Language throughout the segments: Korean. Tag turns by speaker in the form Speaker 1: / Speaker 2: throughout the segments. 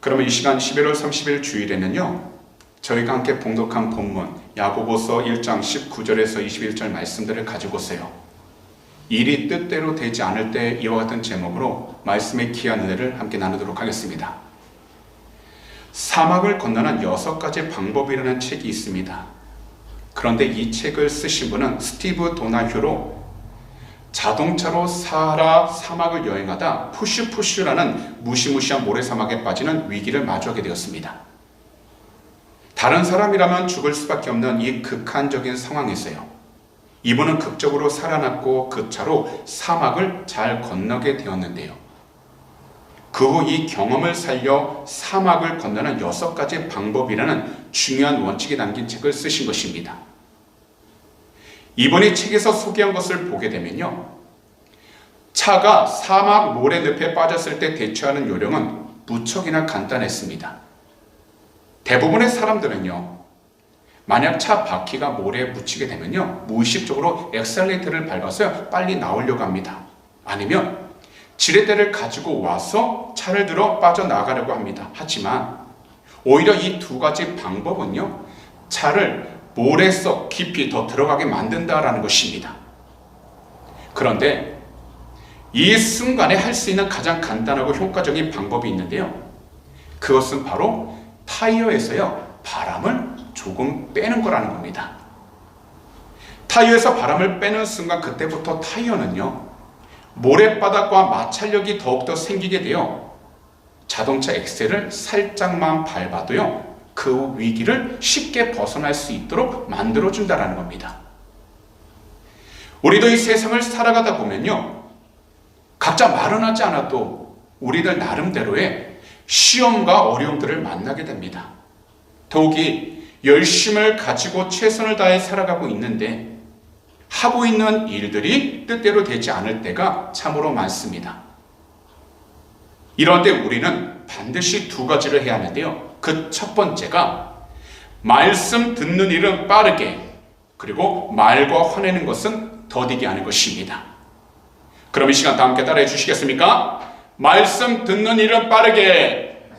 Speaker 1: 그러면 이 시간 11월 30일 주일에는요, 저희가 함께 봉독한 본문 야고보서 1장 19절에서 21절 말씀들을 가지고 오세요. 일이 뜻대로 되지 않을 때 이와 같은 제목으로 말씀의 귀한 은혜를 함께 나누도록 하겠습니다. 사막을 건너는 6가지 방법이라는 책이 있습니다. 그런데 이 책을 쓰신 분은 스티브 도나휴로 자동차로 사하라 사막을 여행하다 푸슈푸슈라는 무시무시한 모래사막에 빠지는 위기를 마주하게 되었습니다. 다른 사람이라면 죽을 수밖에 없는 이 극한적인 상황에서요, 이분은 극적으로 살아났고 그 차로 사막을 잘 건너게 되었는데요. 그 후 이 경험을 살려 사막을 건너는 6가지 방법이라는 중요한 원칙이 담긴 책을 쓰신 것입니다. 이번에 책에서 소개한 것을 보게 되면요, 차가 사막 모래늪에 빠졌을 때 대처하는 요령은 무척이나 간단했습니다. 대부분의 사람들은요, 만약 차 바퀴가 모래에 묻히게 되면요, 무의식적으로 엑셀레이터를 밟아서 빨리 나오려고 합니다. 아니면 지렛대를 가지고 와서 차를 들어 빠져나가려고 합니다. 하지만 오히려 이 2가지 방법은요, 차를 모래 속 깊이 더 들어가게 만든다라는 것입니다. 그런데 이 순간에 할 수 있는 가장 간단하고 효과적인 방법이 있는데요, 그것은 바로 타이어에서요, 바람을 조금 빼는 거라는 겁니다. 타이어에서 바람을 빼는 순간 그때부터 타이어는요, 모래바닥과 마찰력이 더욱더 생기게 되어 자동차 엑셀을 살짝만 밟아도요, 그 위기를 쉽게 벗어날 수 있도록 만들어준다는 겁니다. 우리도 이 세상을 살아가다 보면요, 각자 말은 하지 않아도 우리들 나름대로의 시험과 어려움들을 만나게 됩니다. 더욱이 열심을 가지고 최선을 다해 살아가고 있는데 하고 있는 일들이 뜻대로 되지 않을 때가 참으로 많습니다. 이럴 때 우리는 반드시 2가지를 해야 하는데요, 그 첫 번째가 말씀 듣는 일은 빠르게, 그리고 말과 화내는 것은 더디게 하는 것입니다. 그럼 이 시간 다 함께 따라해 주시겠습니까? 말씀 듣는 일은 빠르게,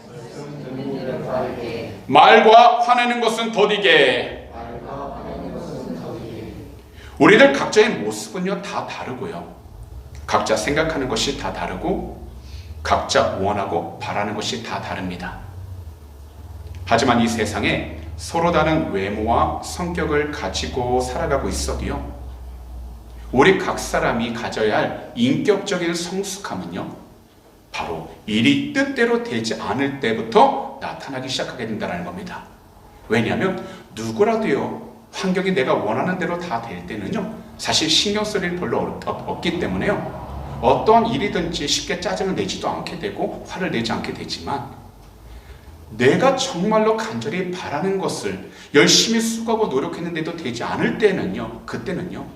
Speaker 1: 말과 화내는 것은 더디게. 우리들 각자의 모습은요, 다 다르고요, 각자 생각하는 것이 다 다르고 각자 원하고 바라는 것이 다 다릅니다. 하지만 이 세상에 서로 다른 외모와 성격을 가지고 살아가고 있어도요, 우리 각 사람이 가져야 할 인격적인 성숙함은요, 바로 일이 뜻대로 되지 않을 때부터 나타나기 시작하게 된다는 겁니다. 왜냐하면 누구라도요, 환경이 내가 원하는 대로 다 될 때는요, 사실 신경 쓸 일이 별로 없기 때문에요, 어떠한 일이든지 쉽게 짜증을 내지도 않게 되고 화를 내지 않게 되지만, 내가 정말로 간절히 바라는 것을 열심히 수고하고 노력했는데도 되지 않을 때는요, 그때는요,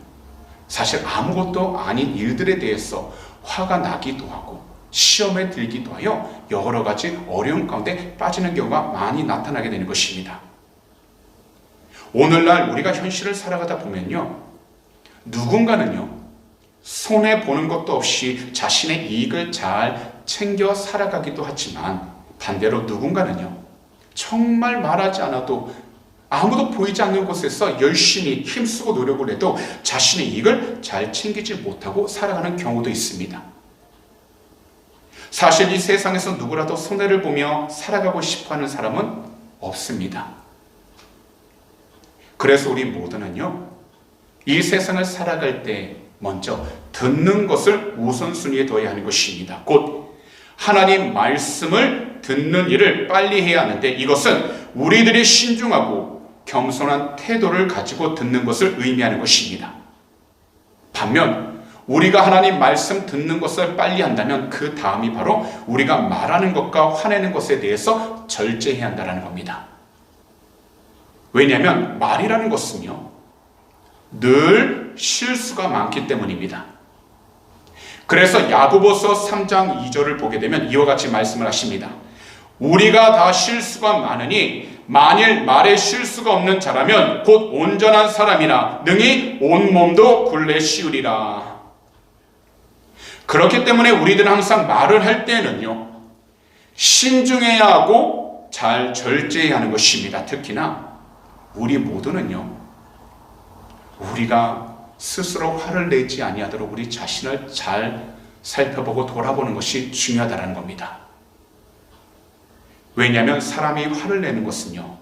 Speaker 1: 사실 아무것도 아닌 일들에 대해서 화가 나기도 하고 시험에 들기도 하여 여러 가지 어려움 가운데 빠지는 경우가 많이 나타나게 되는 것입니다. 오늘날 우리가 현실을 살아가다 보면요, 누군가는요, 손해보는 것도 없이 자신의 이익을 잘 챙겨 살아가기도 하지만, 반대로 누군가는요, 정말 말하지 않아도 아무도 보이지 않는 곳에서 열심히 힘쓰고 노력을 해도 자신의 이익을 잘 챙기지 못하고 살아가는 경우도 있습니다. 사실 이 세상에서 누구라도 손해를 보며 살아가고 싶어하는 사람은 없습니다. 그래서 우리 모두는요, 이 세상을 살아갈 때 먼저 듣는 것을 우선순위에 둬야 하는 것입니다. 곧 하나님 말씀을 듣는 일을 빨리 해야 하는데, 이것은 우리들이 신중하고 겸손한 태도를 가지고 듣는 것을 의미하는 것입니다. 반면 우리가 하나님 말씀 듣는 것을 빨리 한다면 그 다음이 바로 우리가 말하는 것과 화내는 것에 대해서 절제해야 한다는 겁니다. 왜냐하면 말이라는 것은요, 늘 실수가 많기 때문입니다. 그래서 야고보서 3장 2절을 보게 되면 이와 같이 말씀을 하십니다. 우리가 다 실수가 많으니 만일 말에 실수가 없는 자라면 곧 온전한 사람이나 능히 온몸도 굴레 씌우리라. 그렇기 때문에 우리들은 항상 말을 할 때는요, 신중해야 하고 잘 절제해야 하는 것입니다. 특히나 우리 모두는요, 우리가 스스로 화를 내지 아니하도록 우리 자신을 잘 살펴보고 돌아보는 것이 중요하다는 겁니다. 왜냐하면 사람이 화를 내는 것은요,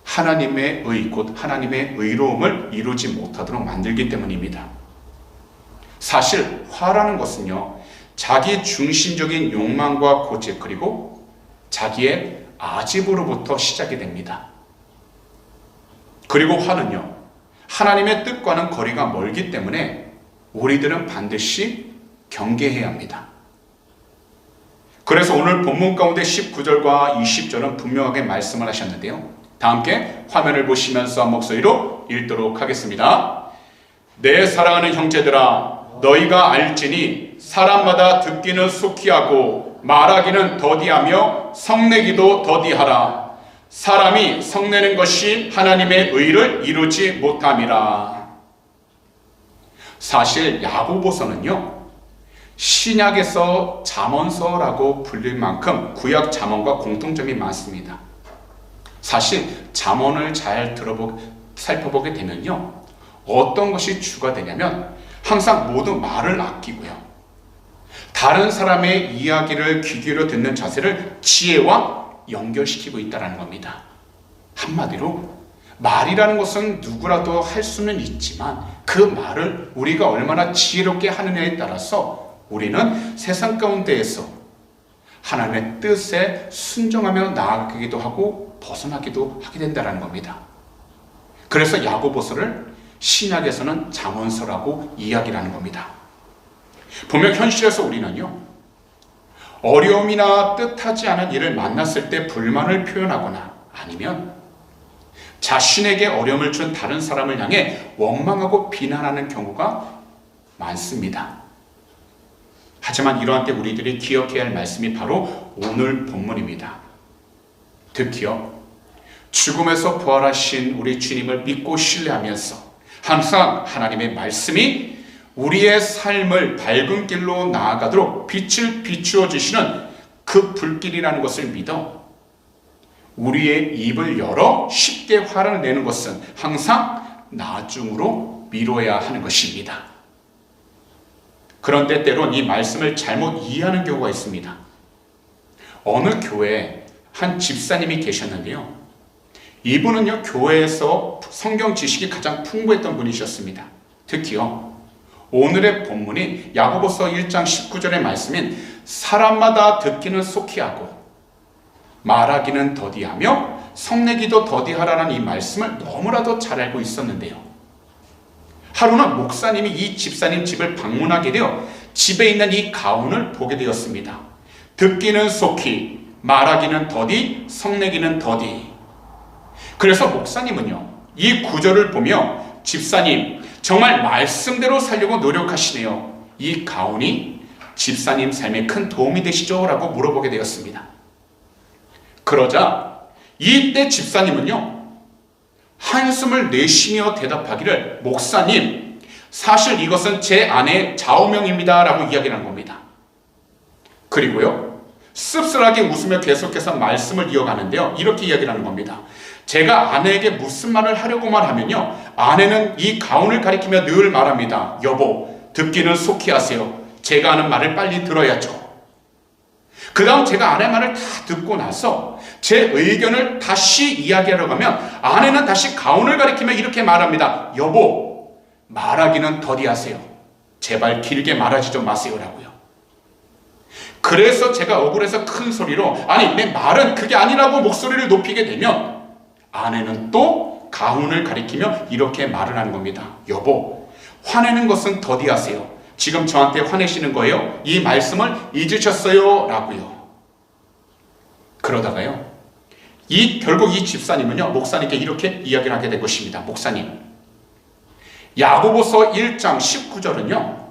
Speaker 1: 하나님의 의, 곧 하나님의 의로움을 이루지 못하도록 만들기 때문입니다. 사실 화라는 것은요, 자기 중심적인 욕망과 고집, 그리고 자기의 아집으로부터 시작이 됩니다. 그리고 화는요, 하나님의 뜻과는 거리가 멀기 때문에 우리들은 반드시 경계해야 합니다. 그래서 오늘 본문 가운데 19절과 20절은 분명하게 말씀을 하셨는데요, 다 함께 화면을 보시면서 목소리로 읽도록 하겠습니다. 내 사랑하는 형제들아, 너희가 알지니 사람마다 듣기는 속히 하고 말하기는 더디하며 성내기도 더디하라. 사람이 성내는 것이 하나님의 의를 이루지 못함이라. 사실 야고보서는요, 신약에서 잠언서라고 불릴 만큼 구약 잠언과 공통점이 많습니다. 사실 잠언을 잘 살펴보게 되면요, 어떤 것이 주가 되냐면 항상 모두 말을 아끼고요, 다른 사람의 이야기를 귀 기울여 듣는 자세를 지혜와 연결시키고 있다는 겁니다. 한마디로 말이라는 것은 누구라도 할 수는 있지만 그 말을 우리가 얼마나 지혜롭게 하느냐에 따라서 우리는 세상 가운데에서 하나님의 뜻에 순종하며 나아가기도 하고 벗어나기도 하게 된다는 겁니다. 그래서 야고보서를 신약에서는 잠언서라고 이야기를 하는 겁니다. 분명 현실에서 우리는요, 어려움이나 뜻하지 않은 일을 만났을 때 불만을 표현하거나 아니면 자신에게 어려움을 준 다른 사람을 향해 원망하고 비난하는 경우가 많습니다. 하지만 이러한 때 우리들이 기억해야 할 말씀이 바로 오늘 본문입니다. 특히요, 죽음에서 부활하신 우리 주님을 믿고 신뢰하면서 항상 하나님의 말씀이 우리의 삶을 밝은 길로 나아가도록 빛을 비추어 주시는 그 불길이라는 것을 믿어 우리의 입을 열어 쉽게 화를 내는 것은 항상 나중으로 미뤄야 하는 것입니다. 그런데 때론 이 말씀을 잘못 이해하는 경우가 있습니다. 어느 교회에 한 집사님이 계셨는데요, 이분은요, 교회에서 성경 지식이 가장 풍부했던 분이셨습니다. 특히요, 오늘의 본문이 야고보서 1장 19절의 말씀인 사람마다 듣기는 속히 하고 말하기는 더디하며 성내기도 더디하라는 이 말씀을 너무나도 잘 알고 있었는데요, 하루는 목사님이 이 집사님 집을 방문하게 되어 집에 있는 이 가훈을 보게 되었습니다. 듣기는 속히, 말하기는 더디, 성내기는 더디. 그래서 목사님은요, 이 구절을 보며 집사님 정말 말씀대로 살려고 노력하시네요. 이 가훈이 집사님 삶에 큰 도움이 되시죠? 라고 물어보게 되었습니다. 그러자 이때 집사님은요, 한숨을 내쉬며 대답하기를, 목사님 사실 이것은 제 아내의 좌우명입니다 라고 이야기를 한 겁니다. 그리고요, 씁쓸하게 웃으며 계속해서 말씀을 이어가는데요, 이렇게 이야기를 하는 겁니다. 제가 아내에게 무슨 말을 하려고만 하면요, 아내는 이 가훈을 가리키며 늘 말합니다. 여보, 듣기는 속히 하세요. 제가 하는 말을 빨리 들어야죠. 그 다음 제가 아내 말을 다 듣고 나서 제 의견을 다시 이야기하려고 하면 아내는 다시 가훈을 가리키며 이렇게 말합니다. 여보, 말하기는 더디하세요. 제발 길게 말하지 좀 마세요 라고요. 그래서 제가 억울해서 큰 소리로, 아니 내 말은 그게 아니라고 목소리를 높이게 되면 아내는 또 가훈을 가리키며 이렇게 말을 하는 겁니다. 여보, 화내는 것은 더디하세요. 지금 저한테 화내시는 거예요? 이 말씀을 잊으셨어요? 라고요. 그러다가요, 결국 이 집사님은요, 목사님께 이렇게 이야기를 하게 된 것입니다. 목사님, 야고보서 1장 19절은요,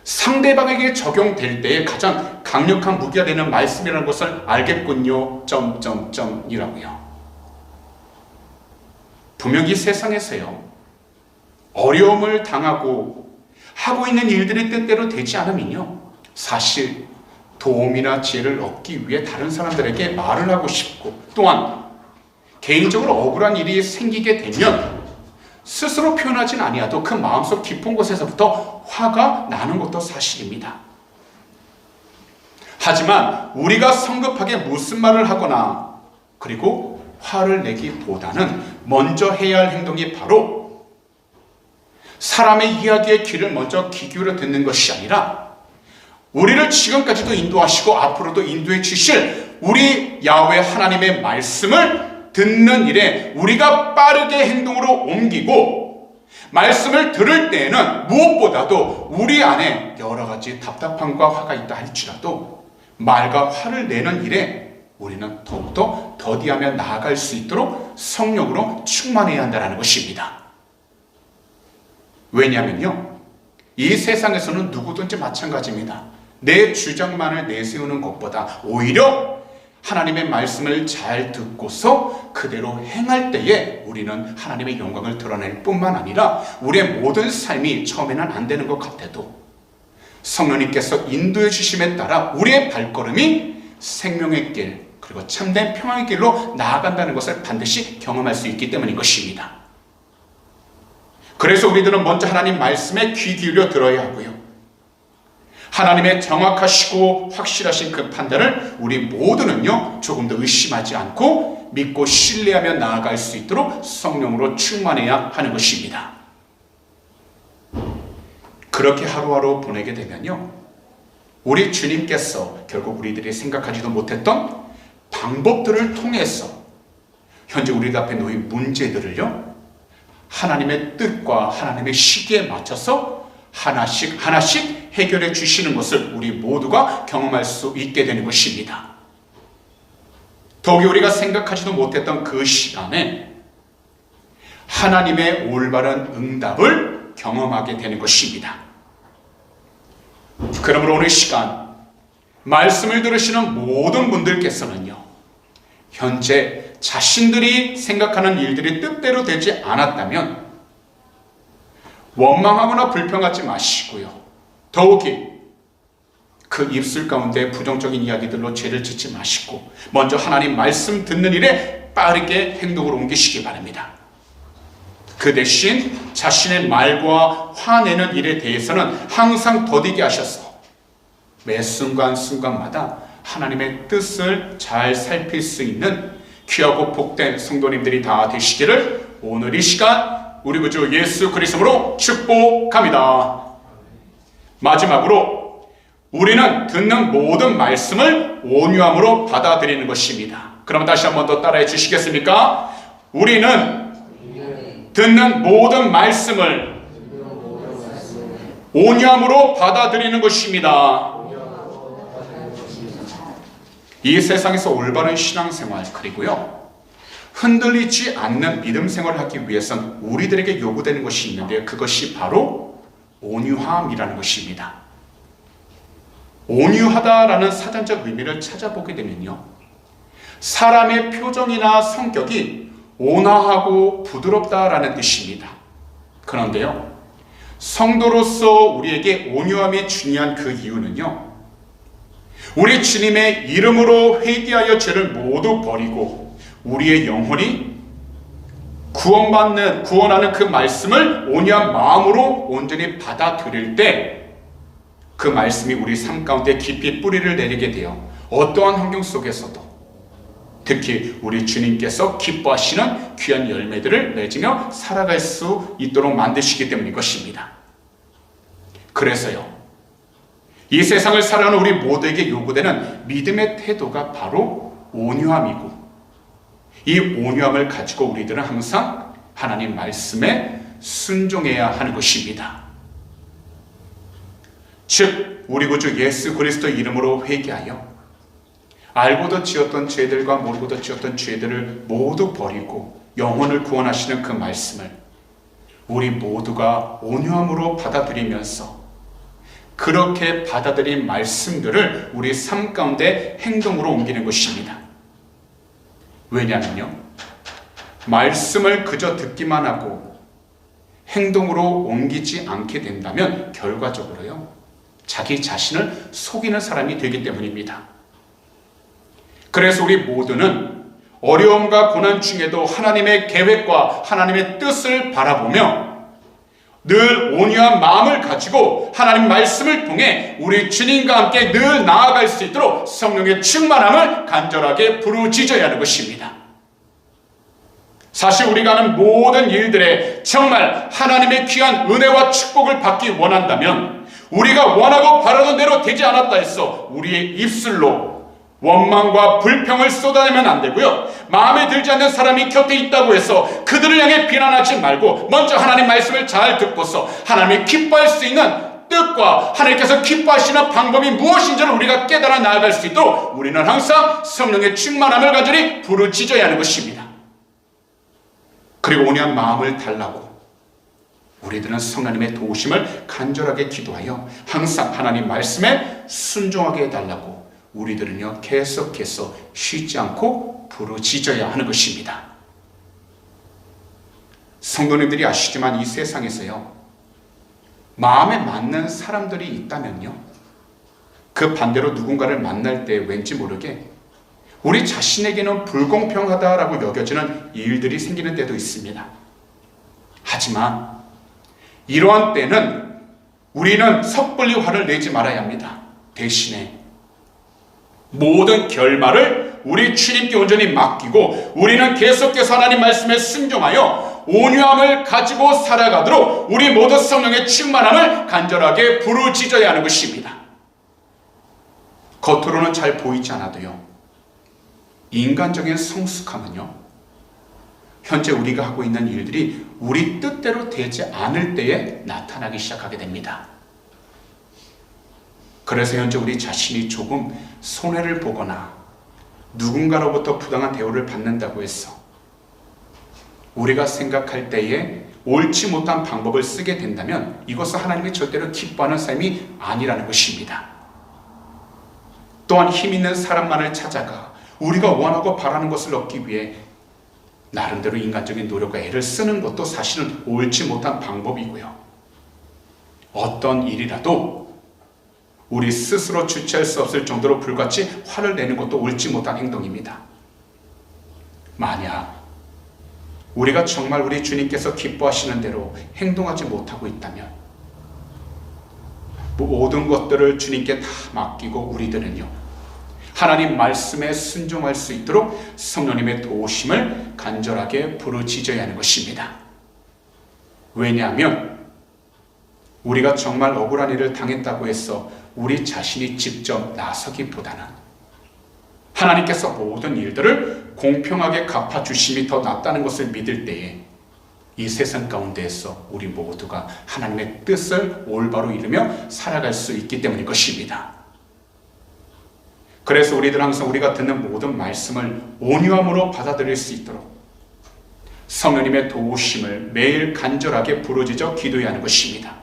Speaker 1: 상대방에게 적용될 때에 가장 강력한 무기가 되는 말씀이라는 것을 알겠군요. 이라고요. 분명히 세상에서요, 어려움을 당하고 하고 있는 일들이 뜻대로 되지 않으면요, 사실 도움이나 지혜를 얻기 위해 다른 사람들에게 말을 하고 싶고, 또한 개인적으로 억울한 일이 생기게 되면 스스로 표현하진 아니어도 그 마음속 깊은 곳에서부터 화가 나는 것도 사실입니다. 하지만 우리가 성급하게 무슨 말을 하거나 그리고 화를 내기보다는 먼저 해야 할 행동이 바로 사람의 이야기의 귀를 먼저 귀 기울여 듣는 것이 아니라 우리를 지금까지도 인도하시고 앞으로도 인도해 주실 우리 야훼 하나님의 말씀을 듣는 일에 우리가 빠르게 행동으로 옮기고, 말씀을 들을 때에는 무엇보다도 우리 안에 여러 가지 답답함과 화가 있다 할지라도 말과 화를 내는 일에 우리는 더욱더 더디하며 나아갈 수 있도록 성령으로 충만해야 한다는 것입니다. 왜냐하면요, 이 세상에서는 누구든지 마찬가지입니다. 내 주장만을 내세우는 것보다 오히려 하나님의 말씀을 잘 듣고서 그대로 행할 때에 우리는 하나님의 영광을 드러낼 뿐만 아니라 우리의 모든 삶이 처음에는 안 되는 것 같아도 성령님께서 인도해 주심에 따라 우리의 발걸음이 생명의 길 그리고 참된 평화의 길로 나아간다는 것을 반드시 경험할 수 있기 때문인 것입니다. 그래서 우리들은 먼저 하나님 말씀에 귀 기울여 들어야 하고요, 하나님의 정확하시고 확실하신 그 판단을 우리 모두는요 조금도 의심하지 않고 믿고 신뢰하며 나아갈 수 있도록 성령으로 충만해야 하는 것입니다. 그렇게 하루하루 보내게 되면요, 우리 주님께서 결국 우리들이 생각하지도 못했던 방법들을 통해서 현재 우리 앞에 놓인 문제들을요 하나님의 뜻과 하나님의 시기에 맞춰서 하나씩 해결해 주시는 것을 우리 모두가 경험할 수 있게 되는 것입니다. 더욱이 우리가 생각하지도 못했던 그 시간에 하나님의 올바른 응답을 경험하게 되는 것입니다. 그러므로 오늘 시간 말씀을 들으시는 모든 분들께서는요, 현재 자신들이 생각하는 일들이 뜻대로 되지 않았다면 원망하거나 불평하지 마시고요, 더욱이 그 입술 가운데 부정적인 이야기들로 죄를 짓지 마시고 먼저 하나님 말씀 듣는 일에 빠르게 행동으로 옮기시기 바랍니다. 그 대신 자신의 말과 화내는 일에 대해서는 항상 더디게 하셔서 매 순간순간마다 하나님의 뜻을 잘 살필 수 있는 귀하고 복된 성도님들이 다 되시기를 오늘 이 시간 우리 구주 예수 그리스도로 축복합니다. 마지막으로 우리는 듣는 모든 말씀을 온유함으로 받아들이는 것입니다. 그럼 다시 한번 더 따라해 주시겠습니까? 우리는 듣는 모든 말씀을 온유함으로 받아들이는 것입니다. 이 세상에서 올바른 신앙생활 그리고요 흔들리지 않는 믿음 생활을 하기 위해선 우리들에게 요구되는 것이 있는데요, 그것이 바로 온유함이라는 것입니다. 온유하다라는 사전적 의미를 찾아보게 되면요, 사람의 표정이나 성격이 온화하고 부드럽다라는 뜻입니다. 그런데요, 성도로서 우리에게 온유함이 중요한 그 이유는요, 우리 주님의 이름으로 회개하여 죄를 모두 버리고 우리의 영혼이 구원하는 그 말씀을 온유한 마음으로 온전히 받아들일 때 그 말씀이 우리 삶 가운데 깊이 뿌리를 내리게 되어 어떠한 환경 속에서도 특히 우리 주님께서 기뻐하시는 귀한 열매들을 맺으며 살아갈 수 있도록 만드시기 때문인 것입니다. 그래서요, 이 세상을 살아가는 우리 모두에게 요구되는 믿음의 태도가 바로 온유함이고, 이 온유함을 가지고 우리들은 항상 하나님 말씀에 순종해야 하는 것입니다. 즉 우리 구주 예수 그리스도의 이름으로 회개하여 알고도 지었던 죄들과 모르고도 지었던 죄들을 모두 버리고 영혼을 구원하시는 그 말씀을 우리 모두가 온유함으로 받아들이면서 그렇게 받아들인 말씀들을 우리 삶 가운데 행동으로 옮기는 것입니다. 왜냐하면요, 말씀을 그저 듣기만 하고 행동으로 옮기지 않게 된다면 결과적으로요, 자기 자신을 속이는 사람이 되기 때문입니다. 그래서 우리 모두는 어려움과 고난 중에도 하나님의 계획과 하나님의 뜻을 바라보며 늘 온유한 마음을 가지고 하나님 말씀을 통해 우리 주님과 함께 늘 나아갈 수 있도록 성령의 충만함을 간절하게 부르짖어야 하는 것입니다. 사실 우리가 하는 모든 일들에 정말 하나님의 귀한 은혜와 축복을 받기 원한다면 우리가 원하고 바라던 대로 되지 않았다 해서 우리의 입술로 원망과 불평을 쏟아내면 안 되고요. 마음에 들지 않는 사람이 곁에 있다고 해서 그들을 향해 비난하지 말고 먼저 하나님 말씀을 잘 듣고서 하나님이 기뻐할 수 있는 뜻과 하나님께서 기뻐하시는 방법이 무엇인지를 우리가 깨달아 나아갈 수 있도록 우리는 항상 성령의 충만함을 간절히 부르짖어야 하는 것입니다. 그리고 온유한 마음을 달라고 우리들은 성령님의 도우심을 간절하게 기도하여 항상 하나님 말씀에 순종하게 해달라고 우리들은요 계속해서 쉬지 않고 부르짖어야 하는 것입니다. 성도님들이 아시지만 이 세상에서요 마음에 맞는 사람들이 있다면요 그 반대로 누군가를 만날 때 왠지 모르게 우리 자신에게는 불공평하다라고 여겨지는 일들이 생기는 때도 있습니다. 하지만 이러한 때는 우리는 섣불리 화를 내지 말아야 합니다. 대신에 모든 결말을 우리 주님께 온전히 맡기고 우리는 계속해서 하나님 말씀에 순종하여 온유함을 가지고 살아가도록 우리 모두 성령의 충만함을 간절하게 부르짖어야 하는 것입니다. 겉으로는 잘 보이지 않아도요 인간적인 성숙함은요 현재 우리가 하고 있는 일들이 우리 뜻대로 되지 않을 때에 나타나기 시작하게 됩니다. 그래서 현재 우리 자신이 조금 손해를 보거나 누군가로부터 부당한 대우를 받는다고 해서 우리가 생각할 때에 옳지 못한 방법을 쓰게 된다면 이것은 하나님이 절대로 기뻐하는 삶이 아니라는 것입니다. 또한 힘 있는 사람만을 찾아가 우리가 원하고 바라는 것을 얻기 위해 나름대로 인간적인 노력과 애를 쓰는 것도 사실은 옳지 못한 방법이고요. 어떤 일이라도 우리 스스로 주체할 수 없을 정도로 불같이 화를 내는 것도 옳지 못한 행동입니다. 만약 우리가 정말 우리 주님께서 기뻐하시는 대로 행동하지 못하고 있다면 모든 것들을 주님께 다 맡기고 우리들은요 하나님 말씀에 순종할 수 있도록 성령님의 도우심을 간절하게 부르짖어야 하는 것입니다. 왜냐하면 우리가 정말 억울한 일을 당했다고 해서 우리 자신이 직접 나서기보다는 하나님께서 모든 일들을 공평하게 갚아주심이 더 낫다는 것을 믿을 때에 이 세상 가운데에서 우리 모두가 하나님의 뜻을 올바로 이루며 살아갈 수 있기 때문인 것입니다. 그래서 우리들 항상 우리가 듣는 모든 말씀을 온유함으로 받아들일 수 있도록 성령님의 도우심을 매일 간절하게 부르짖어 기도해야 하는 것입니다.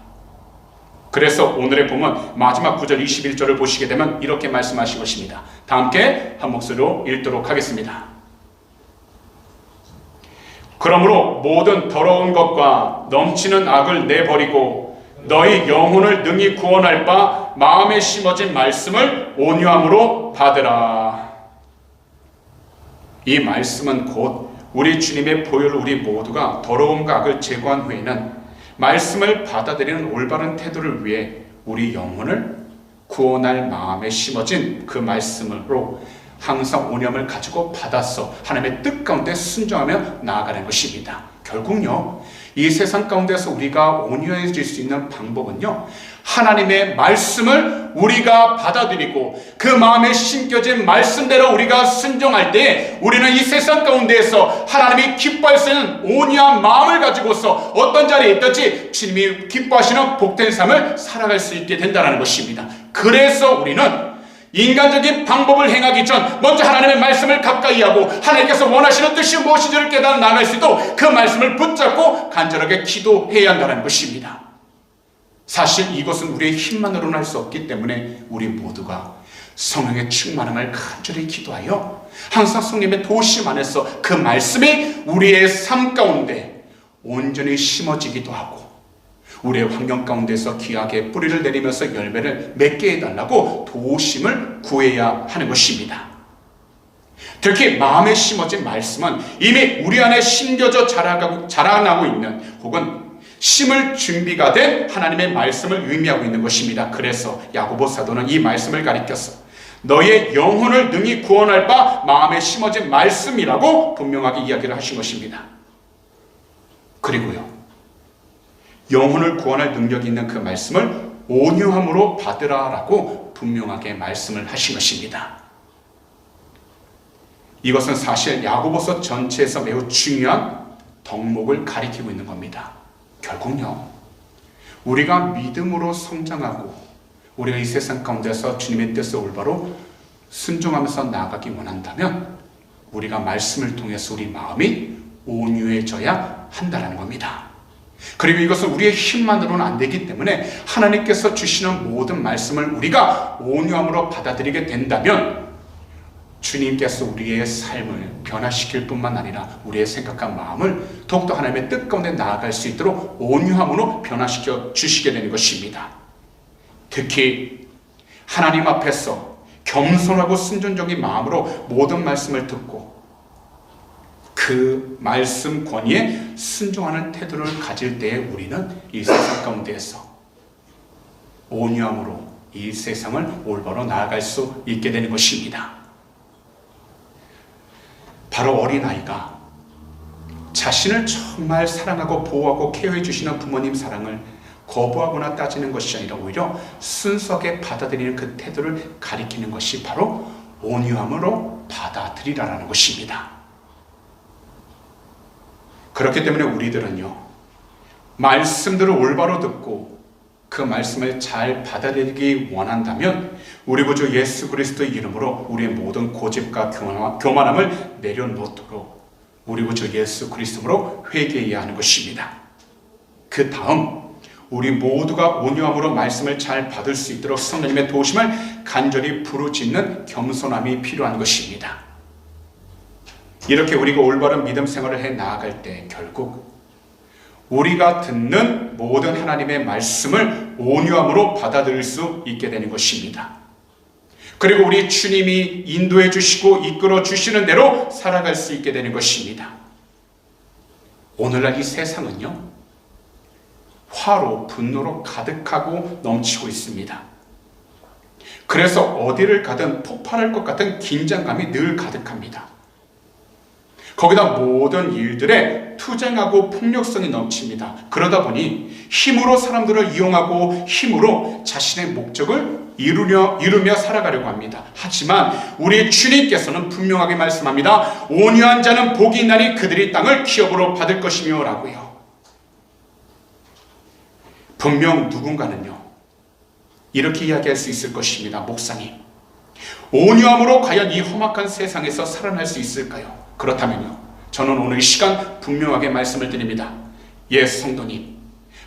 Speaker 1: 그래서 오늘의 본문 마지막 9절 21절을 보시게 되면 이렇게 말씀하신 것입니다. 다 함께 한 목소리로 읽도록 하겠습니다. 그러므로 모든 더러운 것과 넘치는 악을 내버리고 너희 영혼을 능히 구원할 바 마음에 심어진 말씀을 온유함으로 받으라. 이 말씀은 곧 우리 주님의 보혈로 우리 모두가 더러움과 악을 제거한 후에는 말씀을 받아들이는 올바른 태도를 위해 우리 영혼을 구원할 마음에 심어진 그 말씀으로 항상 온유함을 가지고 받아서 하나님의 뜻 가운데 순종하며 나아가는 것입니다. 결국요 이 세상 가운데서 우리가 온유해질 수 있는 방법은요 하나님의 말씀을 우리가 받아들이고 그 마음에 심겨진 말씀대로 우리가 순종할 때 우리는 이 세상 가운데에서 하나님이 기뻐할 수 있는 온유한 마음을 가지고서 어떤 자리에 있든지 주님이 기뻐하시는 복된 삶을 살아갈 수 있게 된다는 것입니다. 그래서 우리는 인간적인 방법을 행하기 전 먼저 하나님의 말씀을 가까이 하고 하나님께서 원하시는 뜻이 무엇인지를 깨달아 나갈 수 있도록 그 말씀을 붙잡고 간절하게 기도해야 한다는 것입니다. 사실 이것은 우리의 힘만으로는 할 수 없기 때문에 우리 모두가 성령의 충만함을 간절히 기도하여 항상 성령의 도우심 안에서 그 말씀이 우리의 삶 가운데 온전히 심어지기도 하고 우리의 환경 가운데서 귀하게 뿌리를 내리면서 열매를 맺게 해달라고 도우심을 구해야 하는 것입니다. 특히 마음에 심어진 말씀은 이미 우리 안에 심겨져 자라나고 있는, 혹은 심을 준비가 된 하나님의 말씀을 의미하고 있는 것입니다. 그래서 야고보 사도는 이 말씀을 가리켜서 너의 영혼을 능히 구원할 바 마음에 심어진 말씀이라고 분명하게 이야기를 하신 것입니다. 그리고요, 영혼을 구원할 능력이 있는 그 말씀을 온유함으로 받으라라고 분명하게 말씀을 하신 것입니다. 이것은 사실 야고보서 전체에서 매우 중요한 덕목을 가리키고 있는 겁니다. 결국요, 우리가 믿음으로 성장하고 우리가 이 세상 가운데서 주님의 뜻을 올바로 순종하면서 나아가기 원한다면 우리가 말씀을 통해서 우리 마음이 온유해져야 한다는 겁니다. 그리고 이것은 우리의 힘만으로는 안 되기 때문에 하나님께서 주시는 모든 말씀을 우리가 온유함으로 받아들이게 된다면 주님께서 우리의 삶을 변화시킬 뿐만 아니라 우리의 생각한 마음을 더욱더 하나님의 뜻 가운데 나아갈 수 있도록 온유함으로 변화시켜 주시게 되는 것입니다. 특히 하나님 앞에서 겸손하고 순종적인 마음으로 모든 말씀을 듣고 그 말씀 권위에 순종하는 태도를 가질 때에 우리는 이 세상 가운데에서 온유함으로 이 세상을 올바로 나아갈 수 있게 되는 것입니다. 바로 어린아이가 자신을 정말 사랑하고 보호하고 케어해 주시는 부모님 사랑을 거부하거나 따지는 것이 아니라 오히려 순수하게 받아들이는 그 태도를 가리키는 것이 바로 온유함으로 받아들이라는 것입니다. 그렇기 때문에 우리들은요, 말씀들을 올바로 듣고 그 말씀을 잘 받아들이기 원한다면 우리 구주 예수 그리스도의 이름으로 우리의 모든 고집과 교만함을 내려놓도록 우리 구주 예수 그리스도로 회개해야 하는 것입니다. 그 다음 우리 모두가 온유함으로 말씀을 잘 받을 수 있도록 성령님의 도우심을 간절히 부르짖는 겸손함이 필요한 것입니다. 이렇게 우리가 올바른 믿음 생활을 해 나아갈 때 결국 우리가 듣는 모든 하나님의 말씀을 온유함으로 받아들일 수 있게 되는 것입니다. 그리고 우리 주님이 인도해 주시고 이끌어 주시는 대로 살아갈 수 있게 되는 것입니다. 오늘날 이 세상은요, 화로, 분노로 가득하고 넘치고 있습니다. 그래서 어디를 가든 폭발할 것 같은 긴장감이 늘 가득합니다. 거기다 모든 일들에 투쟁하고 폭력성이 넘칩니다. 그러다 보니 힘으로 사람들을 이용하고 힘으로 자신의 목적을 이루며 살아가려고 합니다. 하지만 우리 주님께서는 분명하게 말씀합니다. 온유한 자는 복이 있나니 그들이 땅을 기업으로 받을 것이며 라고요. 분명 누군가는요, 이렇게 이야기할 수 있을 것입니다. 목사님, 온유함으로 과연 이 험악한 세상에서 살아날 수 있을까요? 그렇다면요, 저는 오늘 이 시간 분명하게 말씀을 드립니다. 예, 성도님,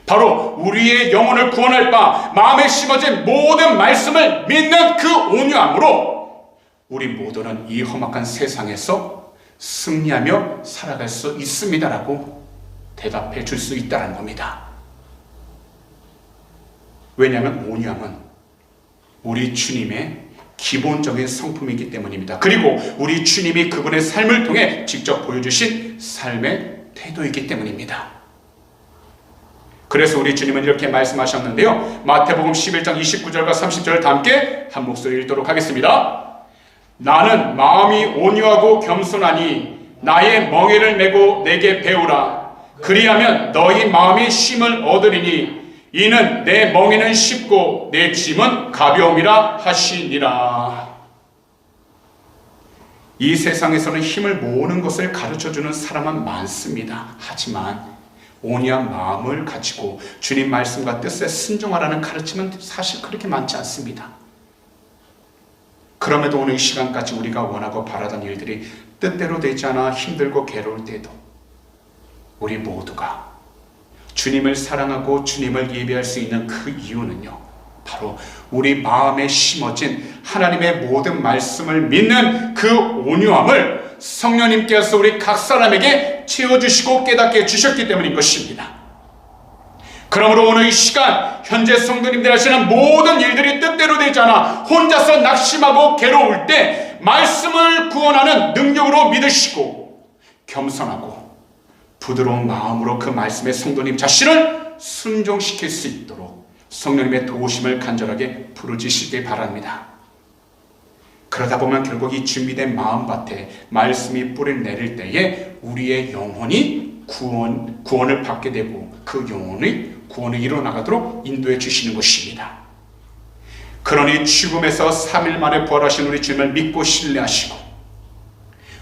Speaker 1: 바로 우리의 영혼을 구원할 바 마음에 심어진 모든 말씀을 믿는 그 온유함으로 우리 모두는 이 험악한 세상에서 승리하며 살아갈 수 있습니다라고 대답해 줄 수 있다는 겁니다. 왜냐하면 온유함은 우리 주님의 기본적인 성품이기 때문입니다. 그리고 우리 주님이 그분의 삶을 통해 직접 보여주신 삶의 태도이기 때문입니다. 그래서 우리 주님은 이렇게 말씀하셨는데요, 마태복음 11장 29절과 30절을 다 함께 한 목소리 읽도록 하겠습니다. 나는 마음이 온유하고 겸손하니 나의 멍에를 메고 내게 배우라. 그리하면 너희 마음이 쉼을 얻으리니 이는 내 멍에는 쉽고 내 짐은 가벼움이라 하시니라. 이 세상에서는 힘을 모으는 것을 가르쳐주는 사람은 많습니다. 하지만 온유한 마음을 가지고 주님 말씀과 뜻에 순종하라는 가르침은 사실 그렇게 많지 않습니다. 그럼에도 오늘 이 시간까지 우리가 원하고 바라던 일들이 뜻대로 되지 않아 힘들고 괴로울 때도 우리 모두가 주님을 사랑하고 주님을 예배할 수 있는 그 이유는요, 바로 우리 마음에 심어진 하나님의 모든 말씀을 믿는 그 온유함을 성령님께서 우리 각 사람에게 채워주시고 깨닫게 해주셨기 때문인 것입니다. 그러므로 오늘 이 시간 현재 성도님들 하시는 모든 일들이 뜻대로 되지 않아 혼자서 낙심하고 괴로울 때 말씀을 구원하는 능력으로 믿으시고 겸손하고 부드러운 마음으로 그 말씀에 성도님 자신을 순종시킬 수 있도록 성령님의 도우심을 간절하게 부르짖으시기 바랍니다. 그러다 보면 결국 이 준비된 마음밭에 말씀이 뿌리를 내릴 때에 우리의 영혼이 구원을 받게 되고 그 영혼이 구원을 이루어나가도록 인도해 주시는 것입니다. 그러니 죽음에서 3일 만에 부활하신 우리 주님을 믿고 신뢰하시고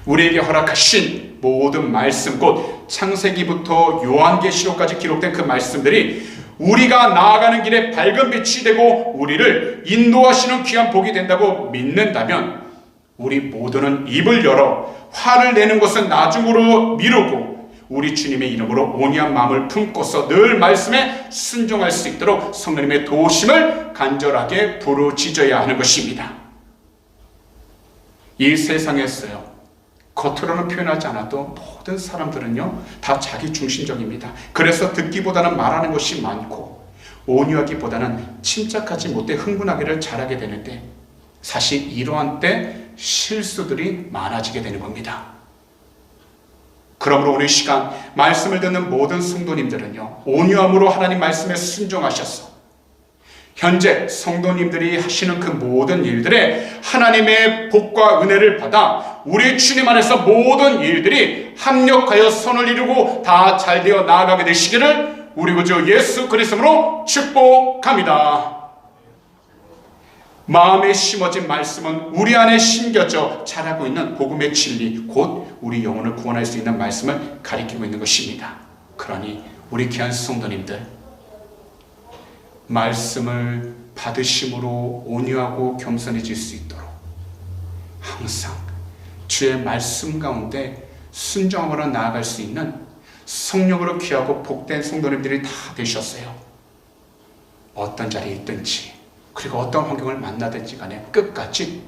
Speaker 1: 우리에게 허락하신 모든 말씀, 곧 창세기부터 요한계시록까지 기록된 그 말씀들이 우리가 나아가는 길에 밝은 빛이 되고 우리를 인도하시는 귀한 복이 된다고 믿는다면 우리 모두는 입을 열어 화를 내는 것은 나중으로 미루고 우리 주님의 이름으로 온유한 마음을 품고서 늘 말씀에 순종할 수 있도록 성령님의 도우심을 간절하게 부르짖어야 하는 것입니다. 이 세상에서요, 겉으로는 표현하지 않아도 모든 사람들은요 다 자기 중심적입니다. 그래서 듣기보다는 말하는 것이 많고 온유하기보다는 침착하지 못해 흥분하기를 잘하게 되는데 사실 이러한 때 실수들이 많아지게 되는 겁니다. 그러므로 오늘 시간 말씀을 듣는 모든 성도님들은요 온유함으로 하나님 말씀에 순종하셔서 현재 성도님들이 하시는 그 모든 일들에 하나님의 복과 은혜를 받아 우리 주님 안에서 모든 일들이 합력하여 선을 이루고 다 잘되어 나아가게 되시기를 우리 구주 예수 그리스도로 축복합니다. 마음에 심어진 말씀은 우리 안에 심겨져 자라고 있는 복음의 진리, 곧 우리 영혼을 구원할 수 있는 말씀을 가리키고 있는 것입니다. 그러니 우리 귀한 성도님들, 말씀을 받으심으로 온유하고 겸손해질 수 있도록 항상 주의 말씀 가운데 순종함으로 나아갈 수 있는 성령으로 귀하고 복된 성도님들이 다 되셨어요. 어떤 자리에 있든지 그리고 어떤 환경을 만나든지 간에 끝까지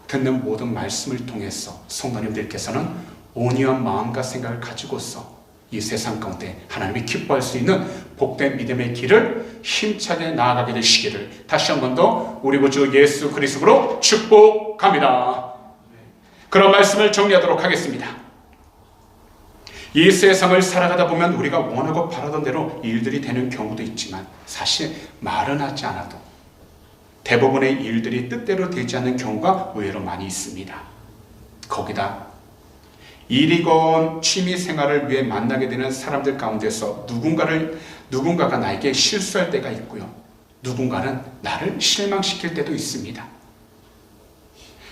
Speaker 1: 듣는 모든 말씀을 통해서 성도님들께서는 온유한 마음과 생각을 가지고서 이 세상 가운데 하나님이 기뻐할 수 있는 복된 믿음의 길을 힘차게 나아가게 되시기를 다시 한 번 더 우리 구주 예수 그리스도로 축복합니다. 그런 말씀을 정리하도록 하겠습니다. 이 세상을 살아가다 보면 우리가 원하고 바라던 대로 일들이 되는 경우도 있지만 사실 말은 하지 않아도 대부분의 일들이 뜻대로 되지 않는 경우가 의외로 많이 있습니다. 거기다 일이건 취미생활을 위해 만나게 되는 사람들 가운데서 누군가가 나에게 실수할 때가 있고요. 누군가는 나를 실망시킬 때도 있습니다.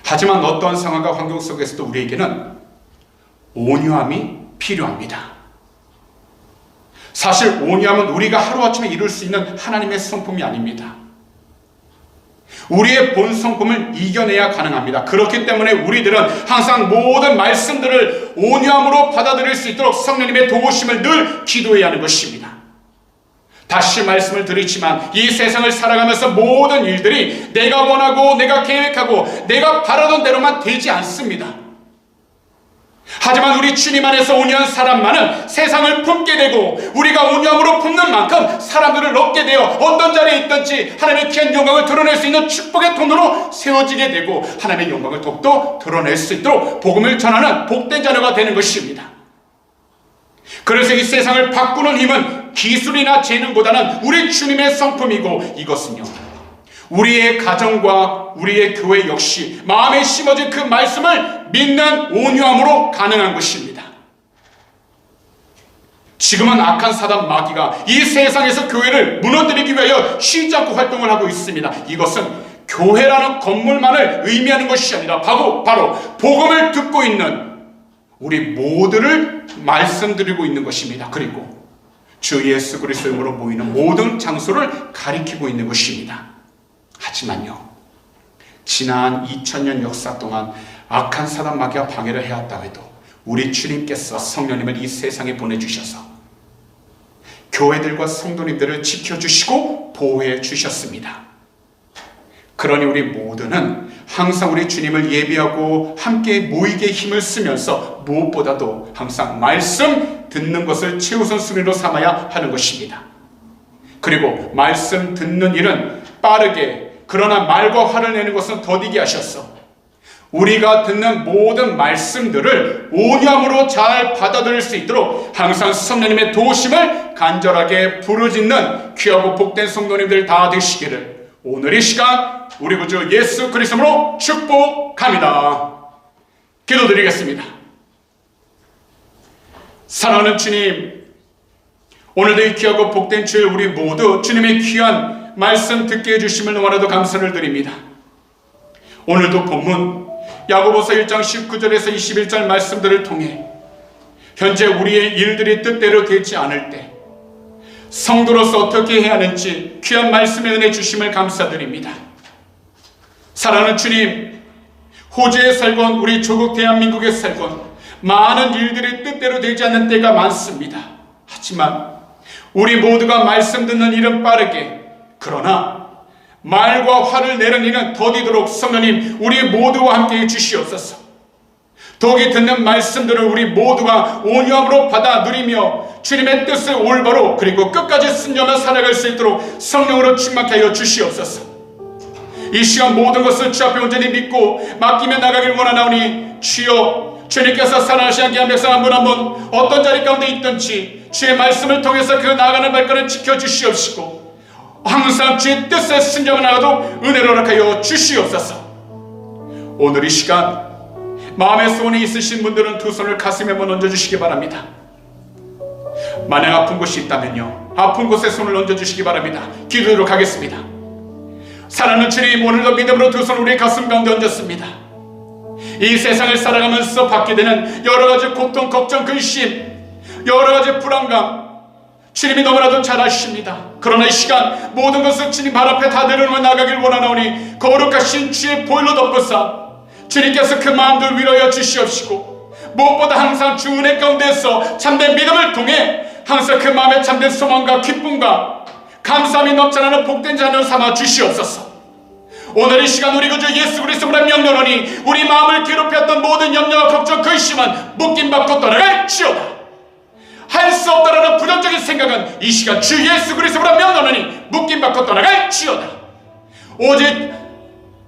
Speaker 1: 하지만 어떠한 상황과 환경 속에서도 우리에게는 온유함이 필요합니다. 사실 온유함은 우리가 하루아침에 이룰 수 있는 하나님의 성품이 아닙니다. 우리의 본 성품을 이겨내야 가능합니다. 그렇기 때문에 우리들은 항상 모든 말씀들을 온유함으로 받아들일 수 있도록 성령님의 도우심을 늘 기도해야 하는 것입니다. 다시 말씀을 드리지만 이 세상을 살아가면서 모든 일들이 내가 원하고 내가 계획하고 내가 바라던 대로만 되지 않습니다. 하지만 우리 주님 안에서 온유한 사람만은 세상을 품게 되고 우리가 온유함으로 품는 만큼 사람들을 얻게 되어 어떤 자리에 있든지 하나님의 귀한 영광을 드러낼 수 있는 축복의 통로로 세워지게 되고 하나님의 영광을 더욱더 드러낼 수 있도록 복음을 전하는 복된 자녀가 되는 것입니다. 그래서 이 세상을 바꾸는 힘은 기술이나 재능보다는 우리 주님의 성품이고 이것은요 우리의 가정과 우리의 교회 역시 마음에 심어진 그 말씀을 믿는 온유함으로 가능한 것입니다. 지금은 악한 사단 마귀가 이 세상에서 교회를 무너뜨리기 위하여 쉬지 않고 활동을 하고 있습니다. 이것은 교회라는 건물만을 의미하는 것이 아니라 바로 복음을 듣고 있는 우리 모두를 말씀드리고 있는 것입니다. 그리고 주 예수 그리스도의 이름으로 모이는 모든 장소를 가리키고 있는 것입니다. 하지만요, 지난 2000년 역사 동안 악한 사단 마귀가 방해를 해왔다고 해도 우리 주님께서 성령님을 이 세상에 보내주셔서 교회들과 성도님들을 지켜주시고 보호해 주셨습니다. 그러니 우리 모두는 항상 우리 주님을 예배하고 함께 모이게 힘을 쓰면서 무엇보다도 항상 말씀 듣는 것을 최우선 순위로 삼아야 하는 것입니다. 그리고 말씀 듣는 일은 빠르게, 그러나 말과 화를 내는 것은 더디게 하셨어. 우리가 듣는 모든 말씀들을 온유함으로 잘 받아들일 수 있도록 항상 성령님의 도우심을 간절하게 부르짖는 귀하고 복된 성도님들 다 되시기를 오늘 이 시간 우리 구주 예수 그리스도로 축복합니다. 기도드리겠습니다. 사랑하는 주님, 오늘도 이 귀하고 복된 주일 우리 모두 주님의 귀한 말씀 듣게 해주심을 너무나도 감사를 드립니다. 오늘도 본문 야고보서 1장 19절에서 21절 말씀들을 통해 현재 우리의 일들이 뜻대로 되지 않을 때 성도로서 어떻게 해야 하는지 귀한 말씀의 은혜 주심을 감사드립니다. 사랑하는 주님, 호주에 살건 우리 조국 대한민국에 살건 많은 일들이 뜻대로 되지 않는 때가 많습니다. 하지만 우리 모두가 말씀 듣는 일은 빠르게, 그러나 말과 화를 내는 일은 더디도록 성령님 우리 모두와 함께 해주시옵소서. 더욱이 듣는 말씀들을 우리 모두가 온유함으로 받아 누리며 주님의 뜻을 올바로 그리고 끝까지 순종하며 살아갈 수 있도록 성령으로 충만케 하여 주시옵소서. 이 시간 모든 것을 주 앞에 온전히 믿고 맡기며 나가길 원하나오니 주여, 주님께서 살아나신 한 백성 한 분 한 분 어떤 자리 가운데 있든지 주의 말씀을 통해서 그 나아가는 발걸음을 지켜주시옵시고 항상 주의 뜻에 순종해 나가도 은혜로 허락하여 주시옵소서. 오늘 이 시간 마음의 소원이 있으신 분들은 두 손을 가슴에 한번 얹어주시기 바랍니다. 만약 아픈 곳이 있다면요, 아픈 곳에 손을 얹어주시기 바랍니다. 기도하도록 하겠습니다. 사랑하는 주님, 오늘도 믿음으로 두 손을 우리의 가슴 가운데 얹었습니다. 이 세상을 살아가면서 받게 되는 여러가지 고통, 걱정, 근심, 여러가지 불안감 주님이 너무나도 잘 아십니다. 그러나 이 시간 모든 것을 주님 발 앞에 다 내려놓아 나가길 원하나오니 거룩하신 주의 보혈로 덮으사 주님께서 그 마음들 위로하여 주시옵시고 무엇보다 항상 주 은혜 가운데서 참된 믿음을 통해 항상 그 마음에 참된 소망과 기쁨과 감사함이 넘쳐나는 복된 자녀 삼아 주시옵소서. 오늘 이 시간 우리 구주 예수 그리스도로 명령하니 우리 마음을 괴롭혔던 모든 염려와 걱정, 근심은 묶임받고 떠나갈지어다. 할 수 없다라는 부정적인 생각은 이 시간 주 예수 그리스도로 명령하니 묶임받고 떠나갈지어다. 오직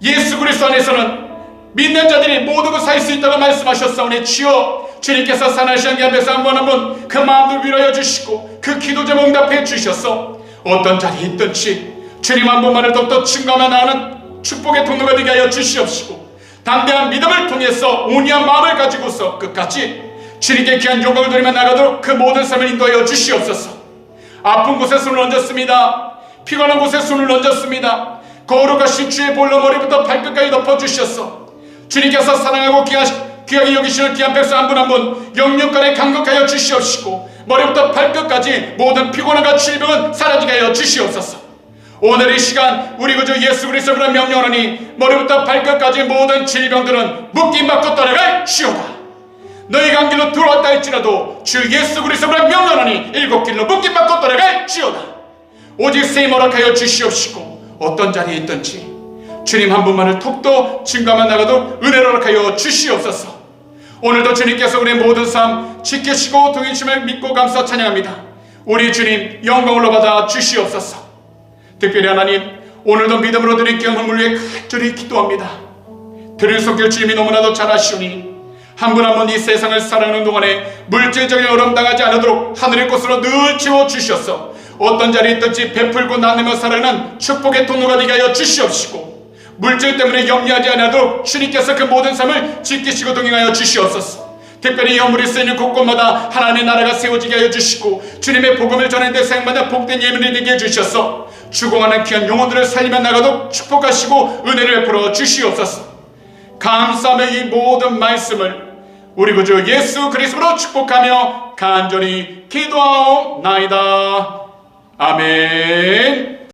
Speaker 1: 예수 그리스도 안에서는 믿는 자들이 모든 것을 할 수 있다고 말씀하셨사오니 주여, 주님께서 살아나신 한 백성 한 분 한 분 그 마음들 위로해 주시고 그 기도 제목 응답해 주셔서 어떤 자리에 있든지 주님 한 분만을 더욱더 증거하며 나가는 축복의 통로가 되게 하여 주시옵시고 담대한 믿음을 통해서 온유한 마음을 가지고서 끝까지 주님께 귀한 영광을 드리며 나가도록 그 모든 삶을 인도하여 주시옵소서. 아픈 곳에 손을 얹었습니다. 피곤한 곳에 손을 얹었습니다. 거룩하신 주의 볼로 머리부터 발끝까지 덮어주셨어. 주님께서 사랑하고 귀하게 여기시는 귀한 백성 한 분 한 분 영육간에 강력하여 주시옵시고 머리부터 발끝까지 모든 피곤함과 질병은 사라지게 하여 주시옵소서. 오늘 이 시간 우리 구주 예수 그리스도로 명령하니 머리부터 발끝까지 모든 질병들은 묶임받고 떠나갈지어다. 너희가 한 길로 들어왔다 할지라도 주 예수 그리스도로 명령하니 일곱 길로 묶임받고 떠나갈지어다. 오직 세임 허락하여 주시옵시고 어떤 자리에 있든지 주님 한 분만을 톡톡 증거만 나가도 은혜로 허락하여 주시옵소서. 오늘도 주님께서 우리의 모든 삶 지키시고 동행심을 믿고 감사 찬양합니다. 우리 주님 영광을 받아 주시옵소서. 특별히 하나님, 오늘도 믿음으로 드린 귀한 헌물 위해 간절히 기도합니다. 들을 속길 주님이 너무나도 잘 아시오니 한 분 한 분 이 세상을 살아가는 동안에 물질적인 어려움 당하지 않도록 하늘의 꽃으로 늘 채워주셔서 어떤 자리에 있든지 베풀고 나누며 살아가는 축복의 통로가 되게 하여 주시옵시고 물질 때문에 염려하지 않아도 주님께서 그 모든 삶을 지키시고 동행하여 주시옵소서. 특별히 여물이 쓰이는 곳곳마다 하나님의 나라가 세워지게 하여 주시고 주님의 복음을 전하는 데 사용받는 복된 예물이 되게 해주셔서 죽어가는 귀한 영혼들을 살리며 나가도 축복하시고 은혜를 베풀어 주시옵소서. 감사하며 이 모든 말씀을 우리 구주 예수 그리스도로 축복하며 간절히 기도하옵나이다. 아멘.